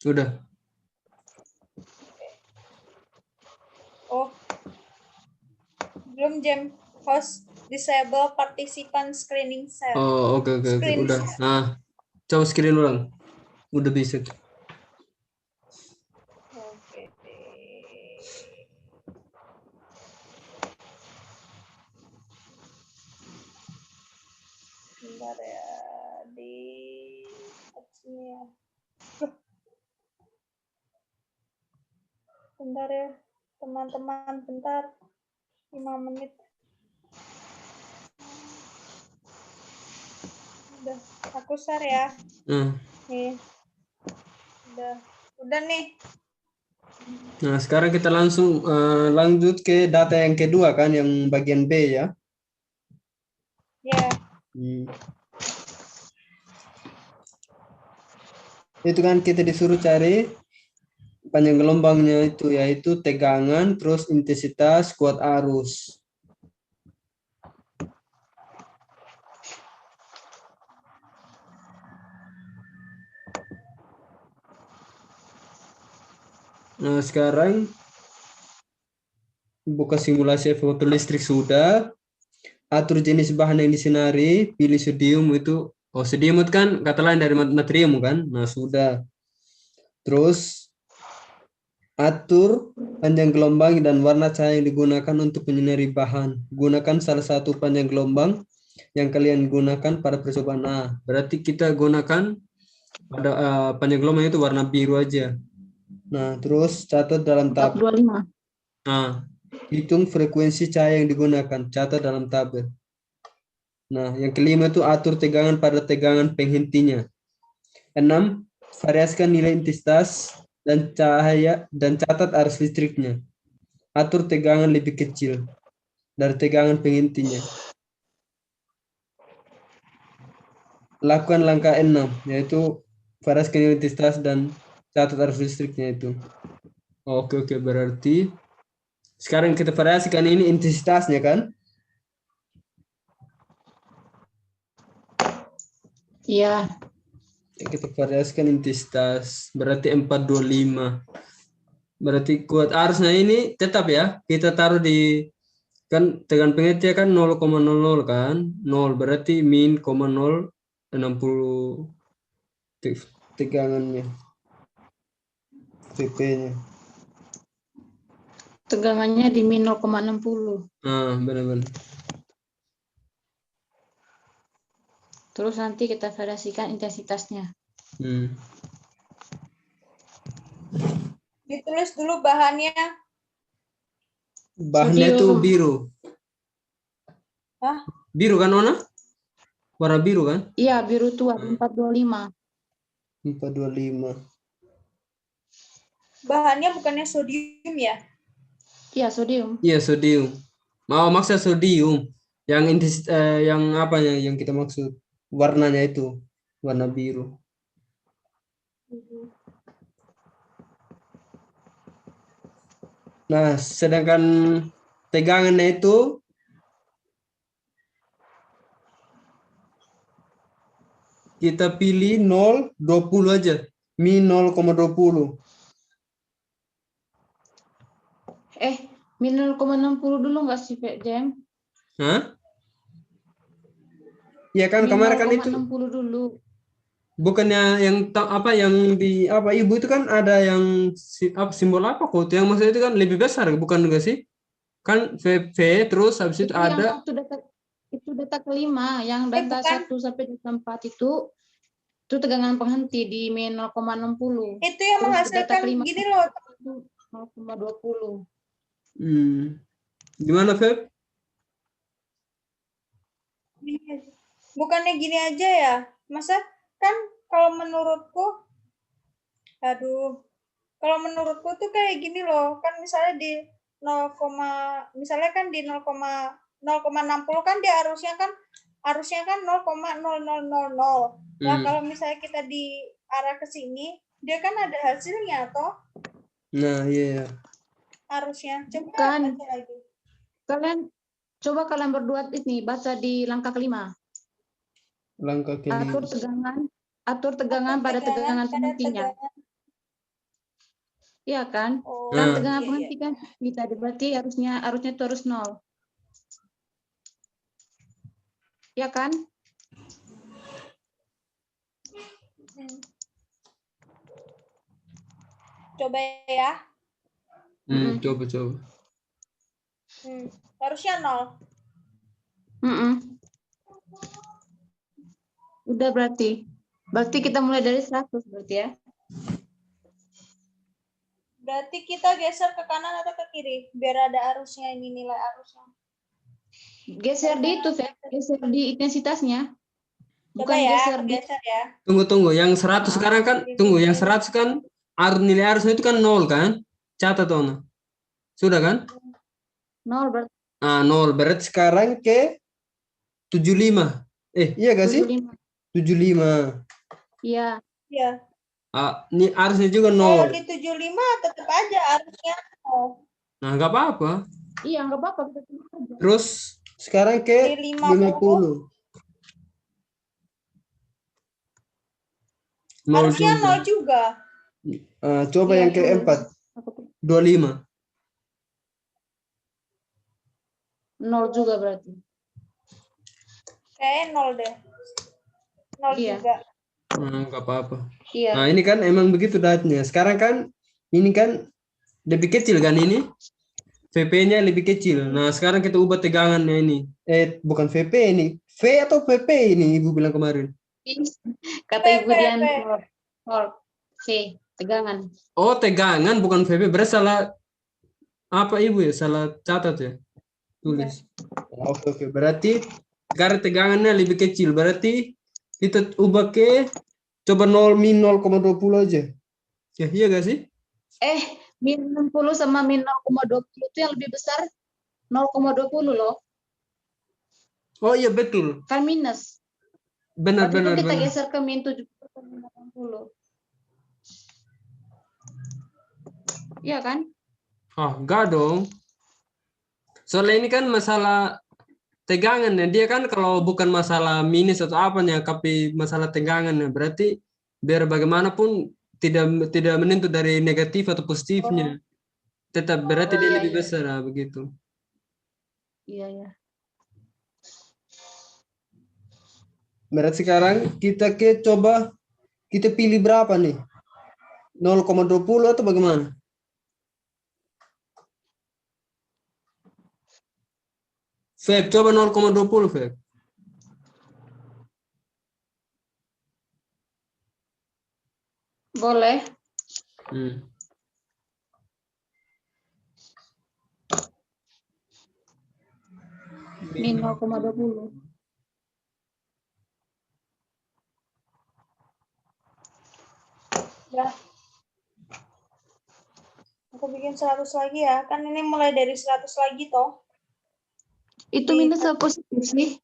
Sudah. Oh, belum Jam. Host disable participant screening set. Oh, oke. Udah. Nah, coba screen ulang. Udah bisa. Oke. Bentar ya, di sini ya. Bentar ya, teman-teman, bentar. 5 menit. Udah, aku share ya. Nih. Udah nih. Nah, sekarang kita langsung lanjut ke data yang kedua kan, yang bagian B ya. Ya. Itu kan kita disuruh cari panjang gelombangnya itu, yaitu tegangan, terus intensitas, kuat arus. Nah, sekarang buka simulasi foto listrik sudah. Atur jenis bahan yang disinari, pilih sodium itu. Oh, sodium itu kan kata lain dari natrium kan? Nah, sudah. Terus atur panjang gelombang dan warna cahaya yang digunakan untuk menyinari bahan. Gunakan salah satu panjang gelombang yang kalian gunakan pada percobaan. Nah, berarti kita gunakan pada panjang gelombang itu warna biru aja. Nah, terus catat dalam tabel. 425. Nah, hitung frekuensi cahaya yang digunakan, catat dalam tabel. Nah, yang kelima itu atur tegangan pada tegangan penghentinya. 6. Variasikan nilai intensitas dan cahaya dan catat arus listriknya. Atur tegangan lebih kecil dari tegangan penghentinya. Lakukan langkah 6, yaitu variasikan nilai intensitas dan catat arus listriknya itu. Oke, berarti sekarang kita variasikan ini intensitasnya kan? Iya. Kita variasikan intensitas, berarti 425. Berarti kuat arusnya ini tetap ya, kita taruh di, kan tegangan penghentinya kan 0,00 kan, 0 berarti min 0,060 tegangannya, VP-nya. Tegangannya di min 0,60. Nah, benar-benar. Terus nanti kita variasikan intensitasnya. Ditulis dulu bahannya. Bahannya itu biru. Hah? Biru kan, Nona? Warna biru kan? Iya, biru tua 425. 425. Bahannya bukannya sodium ya? Iya, sodium. Iya, sodium. Mau maksud sodium. Yang apa ya yang kita maksud? Warnanya itu warna biru. Nah, sedangkan tegangannya itu kita pilih 0,20 aja. Min 0,20. Min 0,60 dulu nggak sih, Pak Jem? Hah? Ya kan Min kemarin kan itu 0,60 dulu. bukannya yang apa yang di apa ibu itu kan ada yang simbol apa kok yang maksudnya itu kan lebih besar bukan enggak sih? Kan VV terus habis itu ada Itu data kelima, yang data 1 sampai data 4 itu tegangan penghenti di min 0,60. Itu yang menghasilkan gini loh. 0,20. Gimana, Feb? Bukannya gini aja ya? Masa kan kalau menurutku tuh kayak gini loh. Kan misalnya di 0, misalnya kan di 0,60 kan dia harusnya kan 0,0000. Nah, kalau misalnya kita di arah ke sini, dia kan ada hasilnya toh? Nah, iya. Harusnya. Coba Kan baca lagi. kalian berdua ini baca di langkah kelima. Langkah kelima. Atur tegangan pada tegangan penghentinya. Iya kan? Oh, Kan Nah. tegangan iya, iya. penghenti kan kita berarti harusnya itu harus 0. Ya kan? Hmm. Coba ya. Coba. Harusnya 0. Udah berarti. Berarti kita mulai dari 100 berarti ya. Berarti kita geser ke kanan atau ke kiri biar ada arusnya, ini nilai arusnya. Geser di itu, Feb. Geser di intensitasnya. Coba Bukan ya, geser aku di geser ya. Tunggu. Yang 100 sekarang kan, yang 100 kan nilai arusnya itu kan 0 kan? Catat Ona. Sudah kan? 0 berarti Ah, 0. Berarti sekarang ke 75. Iya gak sih? 75. 75. Iya. Iya. Ini arusnya juga Kalau 0. di 75 tetap aja arusnya 0. Nah, nggak apa-apa. Iya, enggak apa-apa kita terima aja. Terus sekarang ke Di 50. 0 Harusnya juga. 0 juga. Coba Iya, yang keempat. 25. 0 juga berarti. Kayaknya 0 deh. 0 Iya. juga. Nggak apa-apa. Iya. Nah, ini kan emang begitu datanya. Sekarang kan ini kan lebih kecil kan ini. VP-nya lebih kecil. Nah, sekarang kita ubah tegangannya ini. Bukan VP ini. V atau PP ini Ibu bilang kemarin. Kata Ibu Dian C, tegangan. Oh, tegangan bukan VP. Berarti salah apa Ibu ya? Salah catat ya? Tulis. Oke. Berarti sekarang tegangannya lebih kecil. Berarti kita ubah ke coba 0-0,20 aja. Ya, iya gak sih? Min 60 sama min 0,20 itu yang lebih besar 0,20 loh. Oh iya betul. Kan minus. Benar. Waktu itu kita geser ke min 70 ke min 80. Iya kan? Enggak dong. Soalnya ini kan masalah tegangan ya. Dia kan kalau bukan masalah minus atau apanya, tapi masalah tegangan ya. Berarti biar bagaimanapun tidak menentu dari negatif atau positifnya. Tetap berarti dia lebih besar begitu. Iya. Berarti sekarang kita coba kita pilih berapa nih? 0,20 atau bagaimana? Feb, coba 0,20 Feb. Boleh. Min 0,20. Ya. Aku bikin 100 lagi ya. Kan ini mulai dari 100 lagi toh. Itu minus atau positif sih?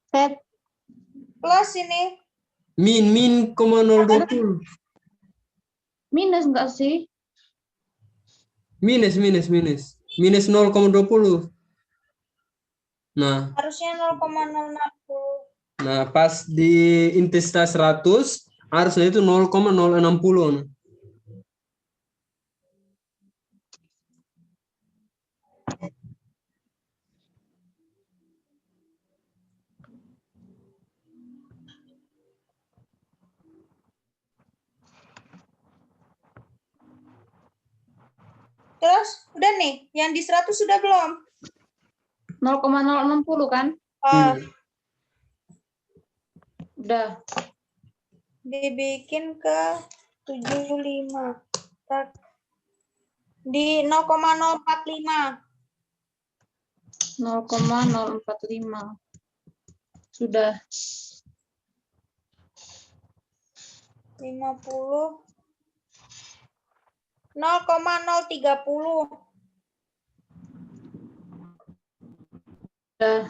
Feb. Plus ini. Min 0,020. Minus enggak sih? Minus. Minus 0,20. Nah. Harusnya 0,060. Nah, pas di intensitas 100, harusnya itu 0,060. Nah. Terus udah nih, yang di 100 sudah belum? 0,060 kan? Udah. Dibikin ke 75. Di 0,045. 0,045. Sudah. 50. 0,030. Sudah.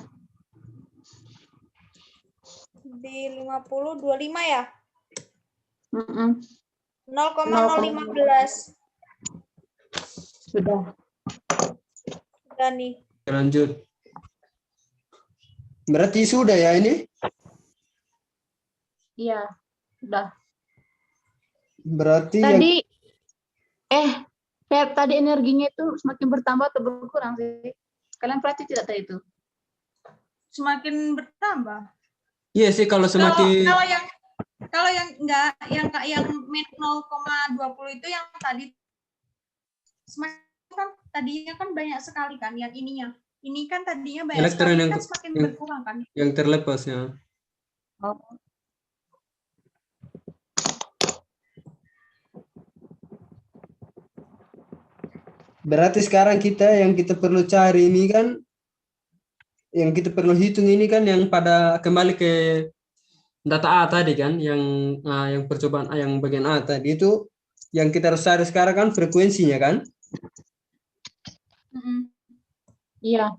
Di 50, 25 ya? 0,015. Sudah. Sudah nih. Lanjut. Berarti sudah ya ini? Iya. Sudah. Berarti Tadi Tadi energinya itu semakin bertambah atau berkurang sih? Kalian perhati tidak tadi itu? Semakin bertambah. Iya sih kalau Kalau semakin kalau yang enggak yang min 0,20 itu yang tadi semakin kan tadinya kan banyak sekali kan yang ininya. Ini kan tadinya banyak elektron sekali yang kan semakin yang, berkurang kan. yang terlepas ya. Oh. Berarti sekarang yang kita perlu cari ini kan, yang kita perlu hitung ini kan yang pada kembali ke data A tadi kan, yang percobaan A yang bagian A tadi itu yang kita harus cari sekarang kan frekuensinya kan? Iya.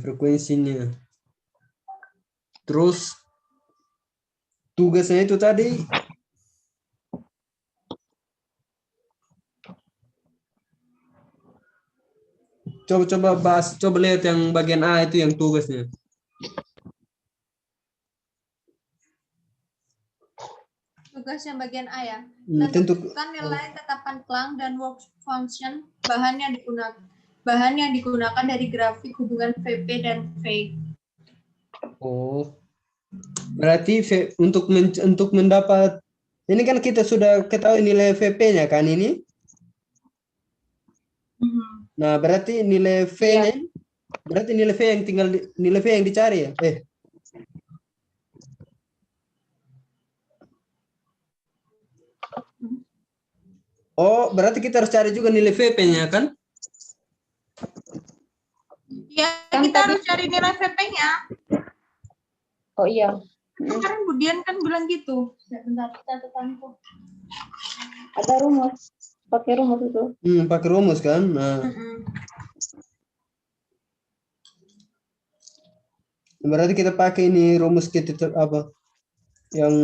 Frekuensinya. Terus tugasnya itu tadi coba bahas, coba lihat yang bagian A itu yang tugasnya. Tugas yang bagian A ya. Tentu Tentukan nilai tetapan Planck dan work function bahan yang digunakan dari grafik hubungan VP dan V. oh. Berarti untuk mendapat ini kan kita sudah ketahui nilai VP-nya kan ini. Nah, berarti nilai V-nya berarti nilai V yang nilai V yang dicari ya? Oh, berarti kita harus cari juga nilai VP-nya kan? Ya, kita harus cari nilai VP-nya. Oh iya. Kemarin Budian kan bilang gitu. Bentar, catatanku. Ada rumus. Pakai rumus itu. Pakai rumus kan? Nah. Berarti kita pakai ini rumus apa? Yang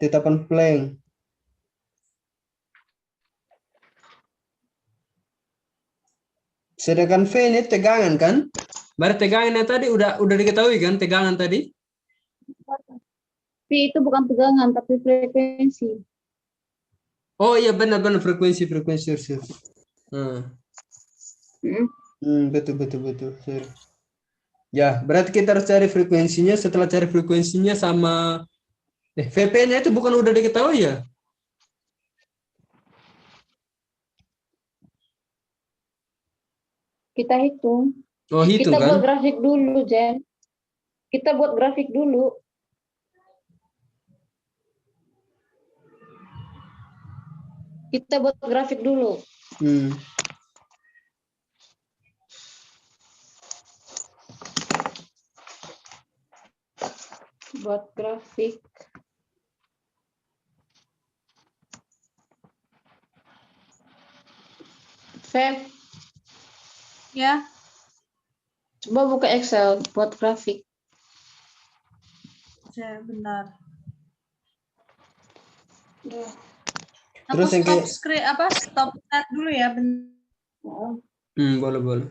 tetapan Planck. Sedangkan V ini tegangan kan? Berarti tegangannya tadi udah diketahui kan tegangan tadi? V itu bukan tegangan tapi frekuensi. Oh iya benar-benar frekuensi. Nah. Betul. Sorry. Ya, berarti kita harus cari frekuensinya. Setelah cari frekuensinya sama VP-nya itu bukan udah diketahui ya? Kita hitung. Oh, hitung Kita kan? buat grafik dulu, Jen. Kita buat grafik dulu. Buat grafik. Feb. Ya. Coba buka Excel buat grafik. Ya, benar. Terus Aku yang stop start dulu ya. Boleh.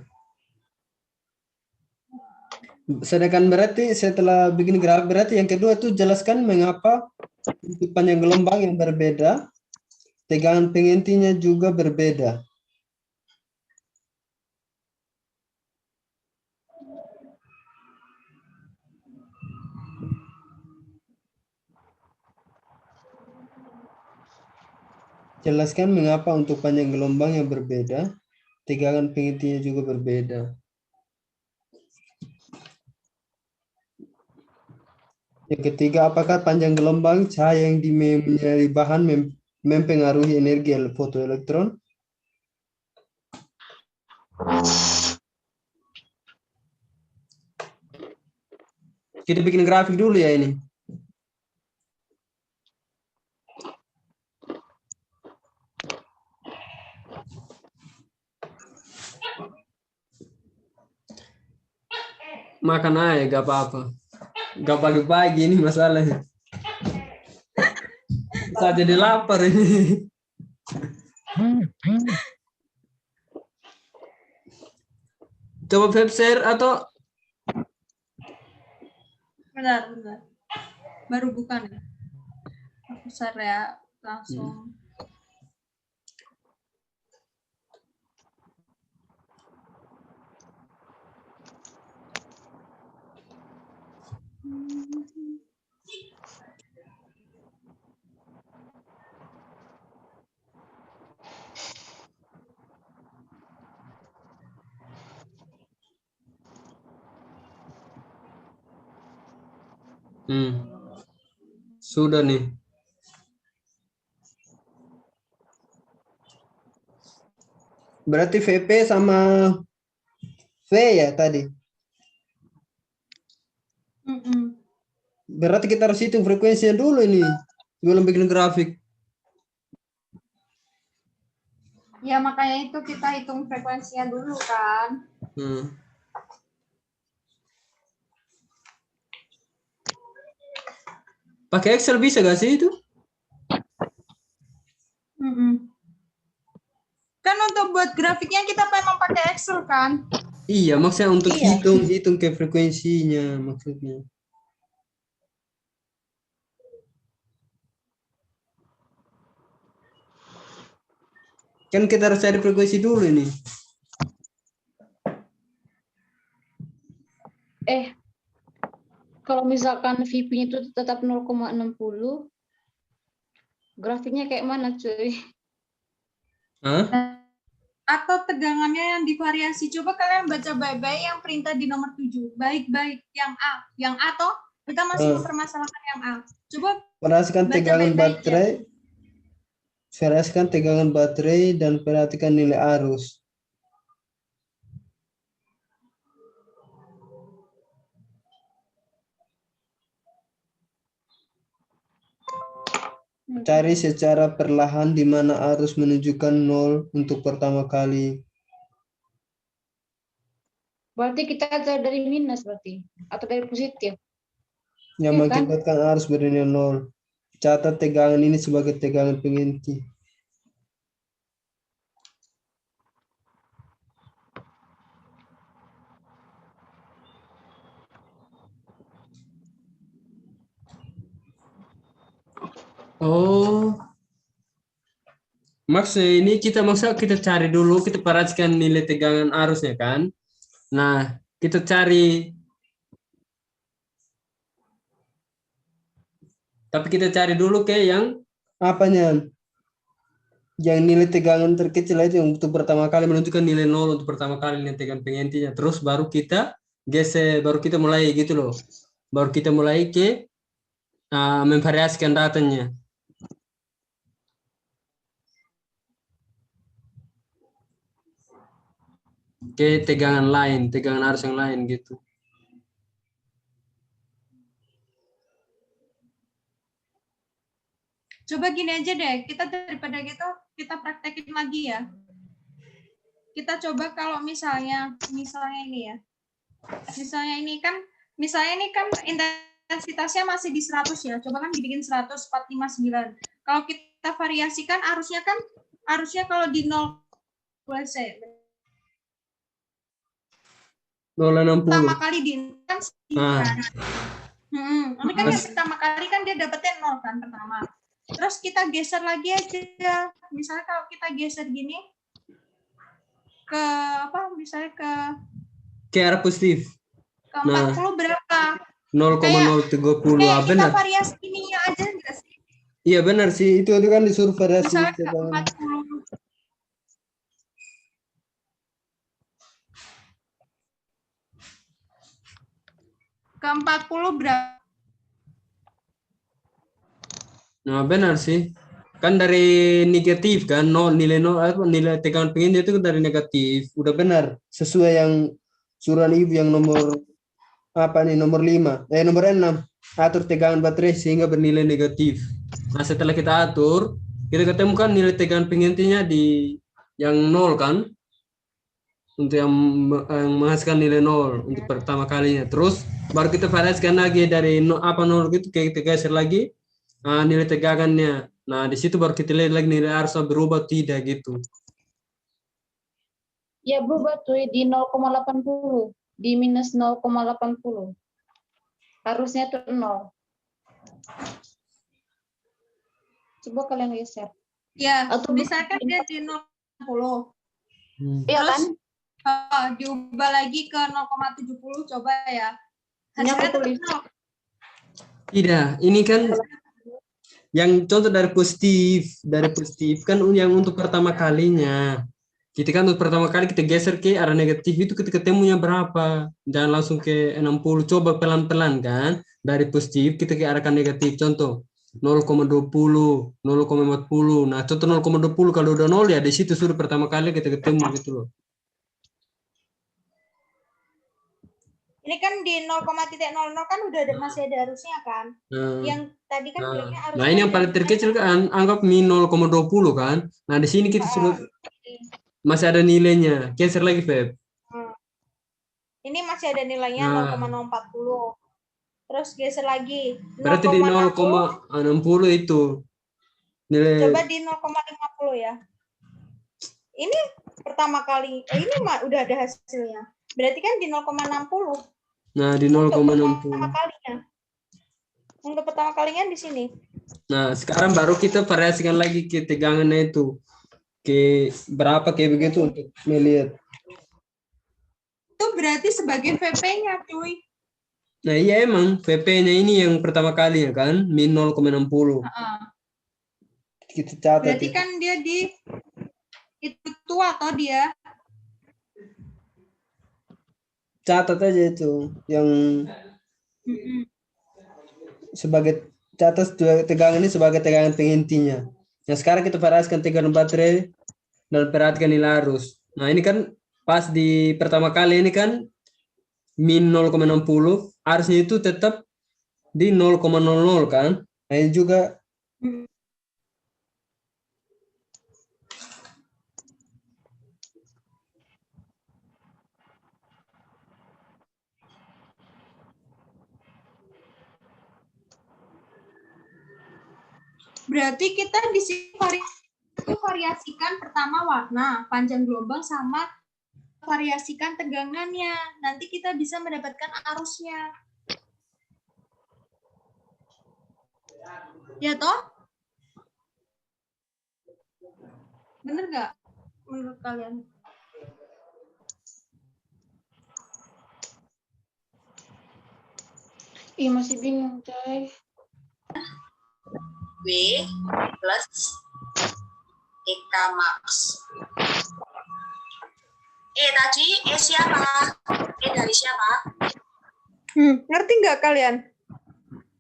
Sedangkan berarti setelah bikin grafik berarti yang kedua itu jelaskan mengapa untuk panjang gelombang yang berbeda, tegangan pengintinya juga berbeda. Jelaskan mengapa untuk panjang gelombang yang berbeda, tegangan pengintinya juga berbeda. Yang ketiga, apakah panjang gelombang cahaya yang dari bahan mempengaruhi energi fotoelektron? Kita bikin grafik dulu ya ini. Makan aja, gak apa-apa. Gak pagi-pagi ini masalahnya. Saya jadi lapar ini. Coba web share atau Benar. Baru bukan ya. Aku share ya langsung. Sudah nih. Berarti VP sama V ya tadi. Berarti kita harus hitung frekuensinya dulu ini sebelum bikin grafik. Ya makanya itu kita hitung frekuensinya dulu kan. Pakai Excel bisa gak sih itu? Kan untuk buat grafiknya kita memang pakai Excel kan? Iya, maksudnya untuk Iya. hitung ke frekuensinya maksudnya. Kan kita harus cari frekuensi dulu ini. Kalau misalkan VP-nya itu tetap 0,60, grafiknya kayak mana cuy? Hah? Atau tegangannya yang divariasi. Coba kalian baca baik-baik yang perintah di nomor 7. Baik-baik yang A. Yang A toh kita masih mempermasalahkan yang A. Coba Perhatikan baca tegangan baik-baik baterai. Perhatikan tegangan baterai dan perhatikan nilai arus. Cari secara perlahan di mana arus menunjukkan 0 untuk pertama kali. Berarti kita cari dari minus berarti atau dari positif. Yang Iya kan? mengakibatkan arus bernilai 0. Catat tegangan ini sebagai tegangan penginti. Oh, maksudnya ini kita cari dulu, kita perhatikan nilai tegangan arusnya kan. Nah, kita cari, tapi kita cari dulu ke yang apanya? Yang nilai tegangan terkecil itu yang untuk pertama kali menunjukkan nilai 0 untuk pertama kali nilai tegangan pengintinya. Terus baru kita geser, baru kita mulai gitu loh. Baru kita mulai ke memvariasikan datanya. Ke tegangan lain, tegangan arus yang lain gitu. Coba gini aja deh, kita daripada gitu, kita praktekin lagi ya. Kita coba kalau misalnya ini ya. Misalnya ini kan intensitasnya masih di 100 ya. Coba kan dibikin 100, 459. Kalau kita variasikan arusnya kalau di 0 pertama kali di kan ini kan yang pertama kali kan dia dapetnya 0 kan pertama. Terus kita geser lagi aja. Misalnya kalau kita geser gini ke misalnya ke arah positif. Ke 40 berapa? 0,030. Kita variasi ininya aja enggak sih? Iya benar sih, itu kan disuruh variasi. Misalnya ke 40. Ke 40 berapa? Nah benar sih, kan dari negatif kan, nilai tegangan penginti itu dari negatif. Udah benar, sesuai yang suruhan ibu yang nomor nomor 5, nomor 6. Atur tegangan baterai sehingga bernilai negatif. Nah setelah kita atur, kita ketemukan nilai tegangan pengintinya di yang 0 kan, untuk yang menghasilkan nilai 0 untuk pertama kalinya. Terus baru kita variasikan lagi dari 0 gitu, kita geser lagi nilai tegangannya. Nah, di situ baru kita lihat lagi nilai arusnya berubah tidak gitu. Ya berubah tuh di 0,80, di minus 0,80. Harusnya tuh 0. Coba kalian geser. Ya, atau misalkan dia di 0,60. Iya kan? Diubah lagi ke 0,70 coba ya. Hasilnya tetap 0. Tidak, ini kan yang contoh dari positif kan yang untuk pertama kalinya. Kita kan untuk pertama kali kita geser ke arah negatif itu kita ketemunya berapa. Jangan langsung ke 60. Coba pelan-pelan kan. Dari positif kita ke arah ke negatif. Contoh 0,20, 0,40. Nah contoh 0,20 kalau udah 0 ya di situ sudah pertama kali kita ketemu gitu loh. Ini kan di 0,00 kan udah masih ada arusnya kan. Nah, Yang tadi kan bilangnya arusnya. nah ini yang paling terkecil kan anggap min 0,20 kan. Nah di sini kita sudah masih ada nilainya. Geser lagi Feb. Ini masih ada nilainya 0,040. Terus geser lagi. Berarti di 0,60 itu nilai. Coba di 0,50 ya. Ini pertama kali. Ini udah ada hasilnya. Berarti kan di 0,60. Nah di Untuk 0,60. pertama kalinya. Untuk pertama kalinya di sini. Nah sekarang baru kita variasikan lagi ke tegangannya itu. Ke berapa kayak begitu untuk melihat. Itu berarti sebagai VP-nya, cuy. Nah iya emang VP-nya ini yang pertama kali ya kan, min 0,60. Kita catat. Berarti kan dia di itu tua atau dia? Catat aja itu yang sebagai catat tegangan ini sebagai tegangan pengintinya. Nah sekarang kita variasikan tegangan baterai dan perhatikan nilai arus. Nah ini kan pas di pertama kali ini kan min 0,60, arusnya itu tetap di 0,00 kan. Nah ini juga Berarti kita di sini variasikan pertama warna, panjang gelombang sama variasikan tegangannya. Nanti kita bisa mendapatkan arusnya. Ya toh? Bener nggak menurut kalian? Ih, masih bingung, coy. W plus EK max. Tadi siapa? Dari siapa? Ngerti nggak kalian?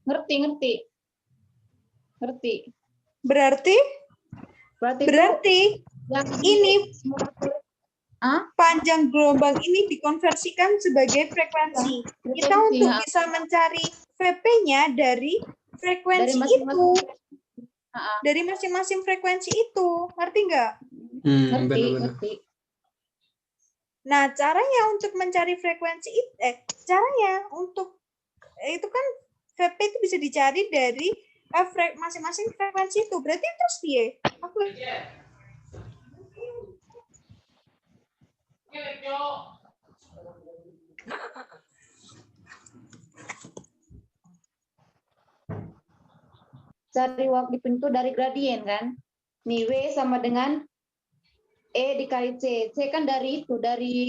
Ngerti. Berarti yang ini ah? panjang gelombang ini dikonversikan sebagai frekuensi. Kita untuk bisa mencari VP-nya dari frekuensi itu. Dari masing-masing frekuensi itu. Ngerti nggak? Ngerti. Nah, caranya untuk mencari frekuensi itu, caranya untuk itu kan VP itu bisa dicari dari masing-masing frekuensi itu. Berarti terus dia. Aku cari waktu pintu dari gradien kan. Nih W sama dengan E dikali C. C kan dari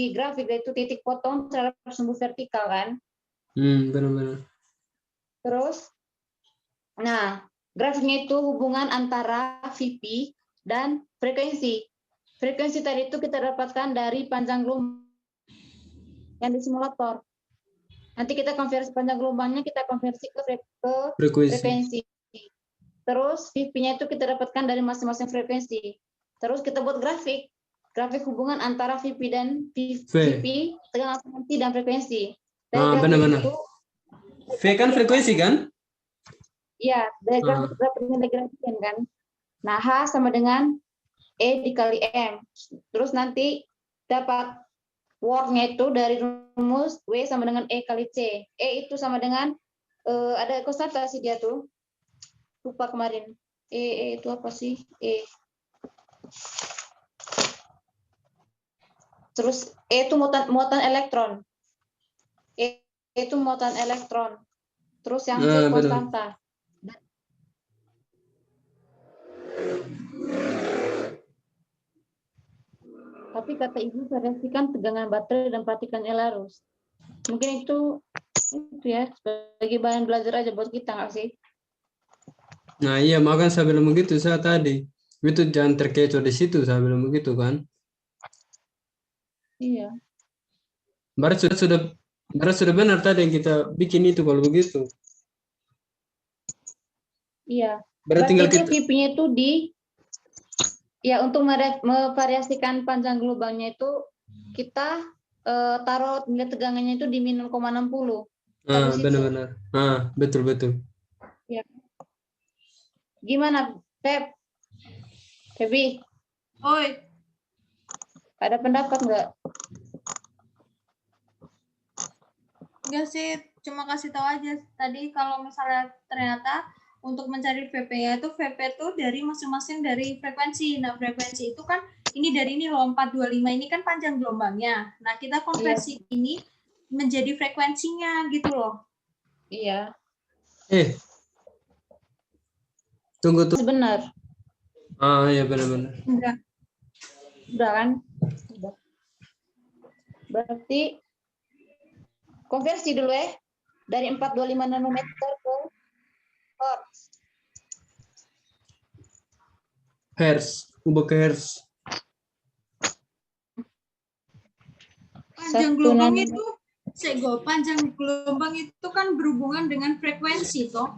grafik itu titik potong terhadap sumbu vertikal kan. Benar-benar. Terus, nah grafiknya itu hubungan antara VP dan frekuensi. Frekuensi tadi itu kita dapatkan dari panjang gelombang yang di simulator. Nanti kita konversi panjang gelombangnya, kita konversi ke frekuensi. Terus VP-nya itu kita dapatkan dari masing-masing frekuensi. Terus kita buat grafik hubungan antara VP dan VP, tegangan frekuensi dan frekuensi. Benar-benar. V kan frekuensi kan? Iya, dari gradien kan. Nah, H sama dengan E dikali M. Terus nanti dapat work-nya itu dari rumus W sama dengan E kali C. E itu sama dengan, ada konstantasi dia tuh. Lupa kemarin. E itu apa sih? E. Terus E itu muatan elektron. E itu muatan elektron. Terus yang C konstanta. Tapi kata ibu variasikan tegangan baterai dan perhatikan arus. Mungkin itu ya sebagai bahan belajar aja buat kita nggak sih? Nah iya makanya saya bilang begitu saya tadi. Itu jangan terkecoh di situ saya bilang begitu kan. Iya. Berarti sudah benar tadi yang kita bikin itu kalau begitu. Iya. Berarti Berarti tinggal itu kita VIP-nya itu untuk memvariasikan panjang gelombangnya itu kita taruh nilai tegangannya itu di min 0,60. Habis itu. benar-benar. Betul. Ya. Gimana, Febi? Oi, Ada pendapat nggak? enggak sih, cuma kasih tahu aja tadi kalau misalnya ternyata untuk mencari VP-nya itu VP itu dari masing-masing dari frekuensi. Nah, frekuensi itu kan ini dari ini loh 425 ini kan panjang gelombangnya. Nah, kita konversi ini menjadi frekuensinya gitu loh. Iya. Tunggu. Benar. Iya benar-benar. Enggak. Udah kan? Udah. Berarti konversi dulu ya. Dari 425 nanometer ke hertz. Hertz, ubah ke hertz. Panjang gelombang itu panjang gelombang itu kan berhubungan dengan frekuensi toh.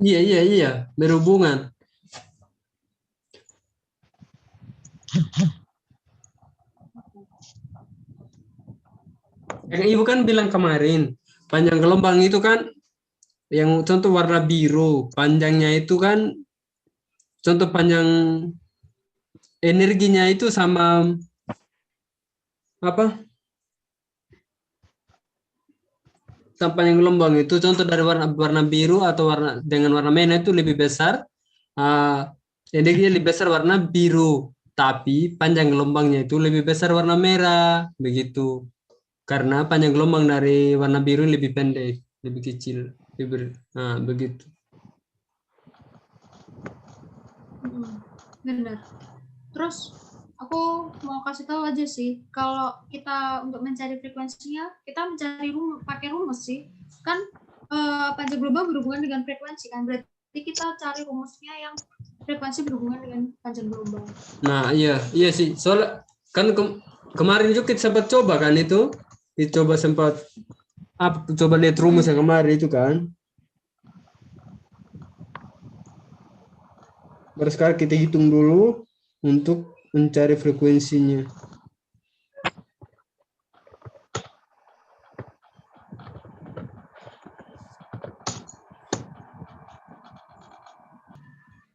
Iya, berhubungan. Yang Ibu kan bilang kemarin, panjang gelombang itu kan yang contoh warna biru, panjangnya itu kan contoh panjang energinya itu sama apa? Sama panjang gelombang itu contoh dari warna biru atau warna dengan warna merah itu lebih besar. Energinya lebih besar warna biru, tapi panjang gelombangnya itu lebih besar warna merah, begitu. Karena panjang gelombang dari warna biru lebih pendek, lebih kecil, begitu. Benar. Terus aku mau kasih tahu aja sih, kalau kita untuk mencari frekuensinya, kita mencari pakai rumus sih. Kan panjang gelombang berhubungan dengan frekuensi kan, berarti kita cari rumusnya yang frekuensi berhubungan dengan panjang gelombang. Nah, iya sih. Soalnya kan kemarin juga kita sempat coba kan itu. Sempat coba lihat rumusnya kemarin itu kan. Baru sekarang kita hitung dulu untuk mencari frekuensinya.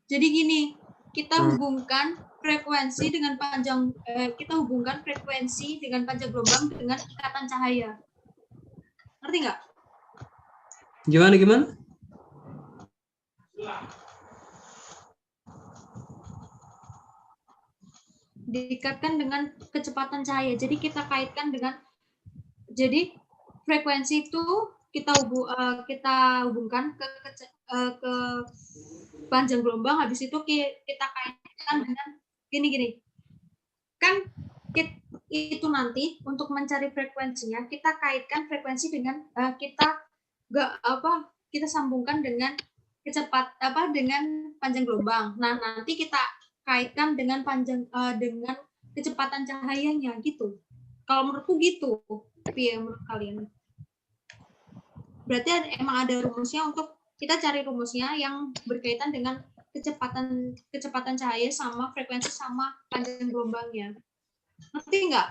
Jadi gini, kita hubungkan frekuensi dengan panjang gelombang dengan ikatan cahaya. Ngerti nggak? Gimana? Diikatkan dengan kecepatan cahaya. Jadi kita kaitkan dengan, jadi frekuensi itu kita hubungkan ke panjang gelombang. Habis itu kita kaitkan dengan gini. Kan itu nanti untuk mencari frekuensinya kita kaitkan frekuensi dengan kita sambungkan dengan dengan panjang gelombang. Nah, nanti kita kaitkan dengan dengan kecepatan cahayanya gitu. Kalau menurutku gitu. Tapi ya menurut kalian. Berarti emang ada rumusnya untuk kita cari rumusnya yang berkaitan dengan kecepatan cahaya sama frekuensi sama panjang gelombangnya. Ngerti nggak?